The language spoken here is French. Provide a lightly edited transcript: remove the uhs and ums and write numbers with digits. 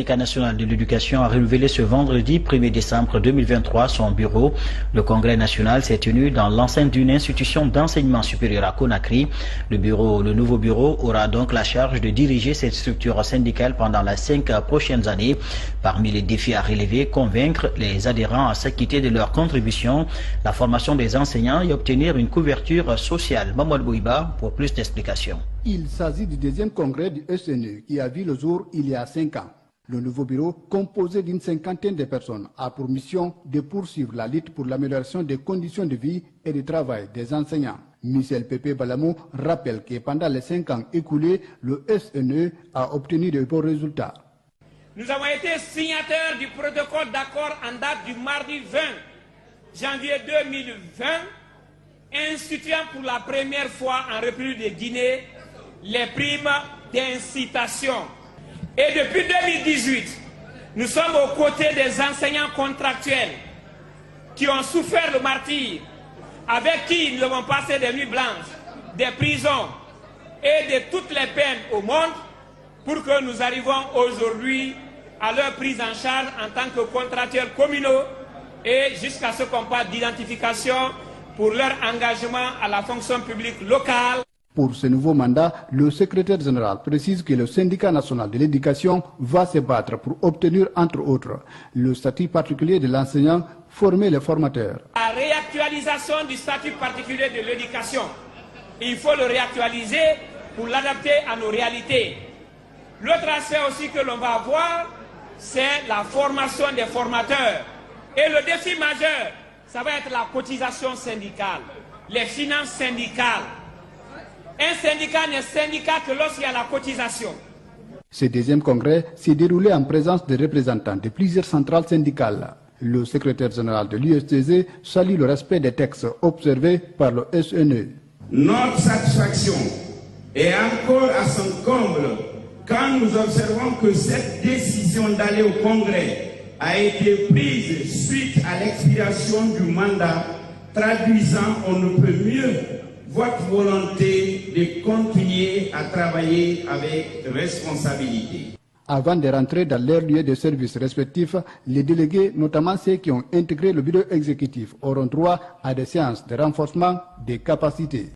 syndicat national de l'éducation a révélé ce vendredi 1er décembre 2023 son bureau. Le congrès national s'est tenu dans l'enceinte d'une institution d'enseignement supérieur à Conakry. Le nouveau bureau aura donc la charge de diriger cette structure syndicale pendant les 5 prochaines années. Parmi les défis à relever, convaincre les adhérents à s'acquitter de leurs contributions, la formation des enseignants et obtenir une couverture sociale. Mamadou Bouiba pour plus d'explications. Il s'agit du deuxième congrès du SNE qui a vu le jour il y a 5 ans. Le nouveau bureau, composé d'une 50aine de personnes, a pour mission de poursuivre la lutte pour l'amélioration des conditions de vie et de travail des enseignants. Michel Pépé Balamou rappelle que pendant les 5 ans écoulés, le SNE a obtenu de bons résultats. Nous avons été signataires du protocole d'accord en date du mardi 20 janvier 2020, instituant pour la première fois en République de Guinée les primes d'incitation. Et depuis 2018, nous sommes aux côtés des enseignants contractuels qui ont souffert le martyre, avec qui nous avons passé des nuits blanches, des prisons et de toutes les peines au monde pour que nous arrivions aujourd'hui à leur prise en charge en tant que contractuels communaux et jusqu'à ce qu'on parle d'identification pour leur engagement à la fonction publique locale. Pour ce nouveau mandat, le secrétaire général précise que le syndicat national de l'éducation va se battre pour obtenir, entre autres, le statut particulier de l'enseignant, former les formateurs. La réactualisation du statut particulier de l'éducation, il faut le réactualiser pour l'adapter à nos réalités. L'autre aspect aussi que l'on va avoir, c'est la formation des formateurs. Et le défi majeur, ça va être la cotisation syndicale, les finances syndicales. Un syndicat n'est syndicat que lorsqu'il y a la cotisation. Ce deuxième congrès s'est déroulé en présence des représentants de plusieurs centrales syndicales. Le secrétaire général de l'USTZ salue le respect des textes observés par le SNE. Notre satisfaction est encore à son comble quand nous observons que cette décision d'aller au congrès a été prise suite à l'expiration du mandat, traduisant on ne peut mieux votre volonté de continuer à travailler avec responsabilité. Avant de rentrer dans leurs lieux de service respectifs, les délégués, notamment ceux qui ont intégré le bureau exécutif, auront droit à des séances de renforcement des capacités.